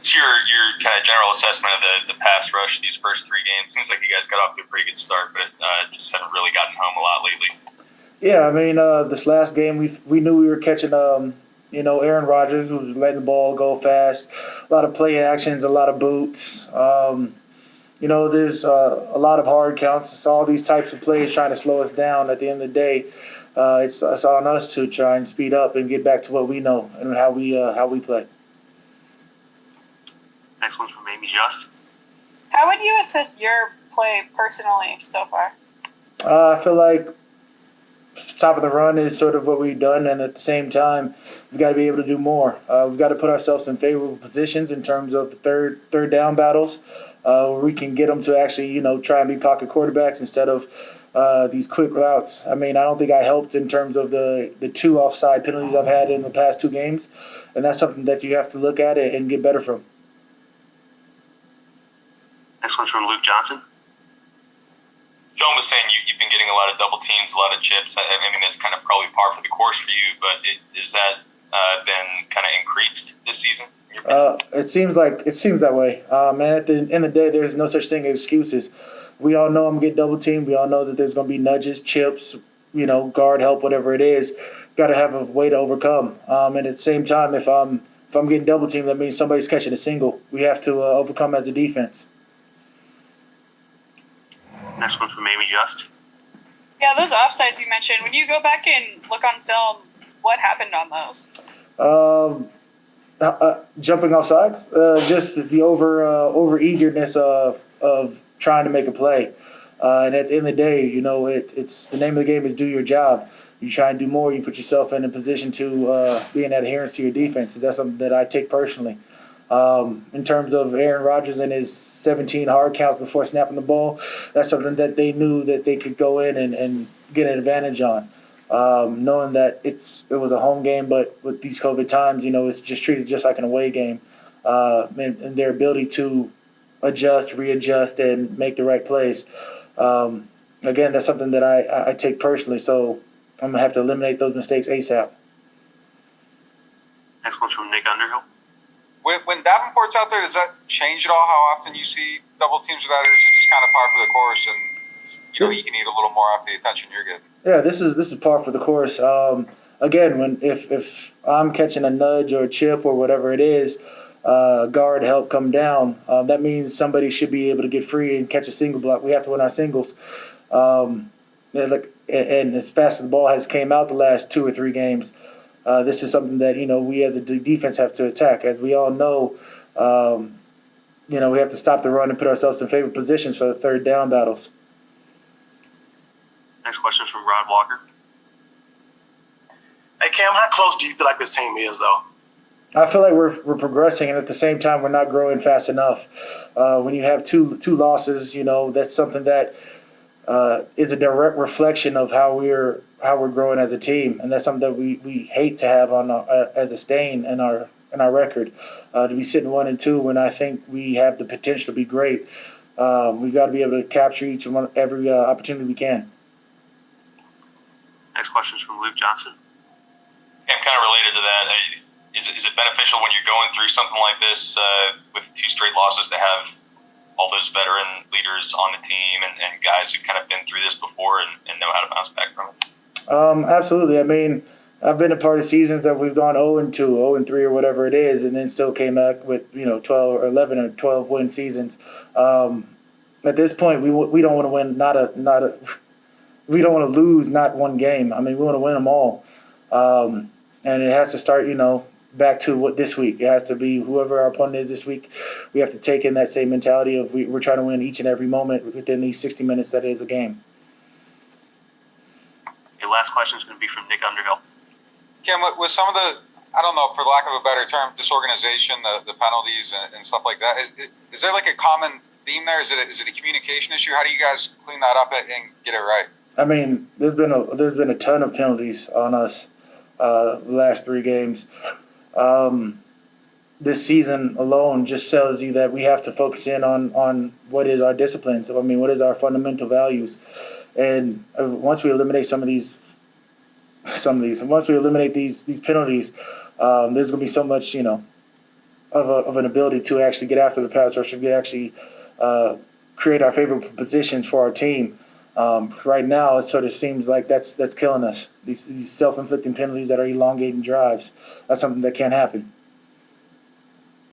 What's your kind of general assessment of the pass rush these first three games? Seems like you guys got off to a pretty good start, but just haven't really gotten home a lot lately. Yeah, I mean, this last game we knew we were catching Aaron Rodgers who was letting the ball go fast, a lot of play actions, a lot of boots. There's a lot of hard counts. It's all these types of plays trying to slow us down. At the end of the day, it's on us to try and speed up and get back to what we know and how we play. Next one's from Amy Just. How would you assess your play personally so far? I feel like top of the run is sort of what we've done, and at the same time, we've got to be able to do more. We've got to put ourselves in favorable positions in terms of the third down battles, where we can get them to actually, try and be pocket quarterbacks instead of these quick routes. I mean, I don't think I helped in terms of the two offside penalties I've had in the past two games, and that's something that you have to look at it and get better from. Next one's from Luke Johnson. John was saying you've been getting a lot of double teams, a lot of chips. I mean, that's kind of probably par for the course for you, but is that been kind of increased this season? It seems that way. Man, at the end of the day, there's no such thing as excuses. We all know I'm gonna get double teamed. We all know that there's gonna be nudges, chips, guard help, whatever it is. Got to have a way to overcome. And at the same time, if I'm getting double teamed, that means somebody's catching a single. We have to overcome as a defense. Next one from Amy Just. Yeah, those offsides you mentioned, when you go back and look on film, what happened on those? Jumping off sides, just the over eagerness of trying to make a play. And at the end of the day, it's the name of the game is do your job. You try and do more. You put yourself in a position to be in adherence to your defense. That's something that I take personally. In terms of Aaron Rodgers and his 17 hard counts before snapping the ball, that's something that they knew that they could go in and get an advantage on. Knowing that it was a home game, but with these COVID times, it's just treated just like an away game. And their ability to adjust, readjust, and make the right plays. Again, that's something that I take personally, so I'm going to have to eliminate those mistakes ASAP. Next one's from Nick Underhill. When Davenport's out there, does that change at all how often you see double teams with that, or is it just kind of par for the course and he can eat a little more off the attention you're getting? Yeah, this is par for the course. Again, if I'm catching a nudge or a chip or whatever it is, guard help come down, that means somebody should be able to get free and catch a single block. We have to win our singles. And as fast as the ball has came out the last 2 or 3 games, this is something that we as a defense have to attack. As we all know, we have to stop the run and put ourselves in favorable positions for the third down battles. Next question is from Rod Walker. Hey Cam, how close do you feel like this team is, though? I feel like we're progressing, and at the same time, we're not growing fast enough. When you have two losses, that's something that is a direct reflection of how we're growing as a team, and that's something that we hate to have on as a stain in our record. To be sitting 1-2 when I think we have the potential to be great, we've got to be able to capture every opportunity we can. Next question is from Luke Johnson. Yeah, kind of related to that. Is it beneficial when you're going through something like this with 2 straight losses to have all those veteran leaders on the team and guys who've kind of been through this before and know how to bounce back from it? Absolutely. I mean, I've been a part of seasons that we've gone 0-2, 0-3, or whatever it is, and then still came back with 12 or 11 or 12 win seasons. At this point, we don't want to win we don't want to lose not one game. I mean, we want to win them all, and it has to start back to what this week. It has to be whoever our opponent is this week. We have to take in that same mentality of we're trying to win each and every moment within these 60 minutes that is a game. Your last question is going to be from Nick Underhill. Kim, with some of the, I don't know, for lack of a better term, disorganization, the penalties and stuff like that, is there like a common theme there? Is it a communication issue? How do you guys clean that up and get it right? I mean, there's been a ton of penalties on us the last 3 games. This season alone just tells you that we have to focus in on what is our discipline. So, I mean, what is our fundamental values? And once we eliminate once we eliminate these penalties, there's going to be so much, of an ability to actually get after the pass rush and actually create our favorable positions for our team. Right now, it sort of seems like that's killing us. These self-inflicting penalties that are elongating drives. That's something that can't happen.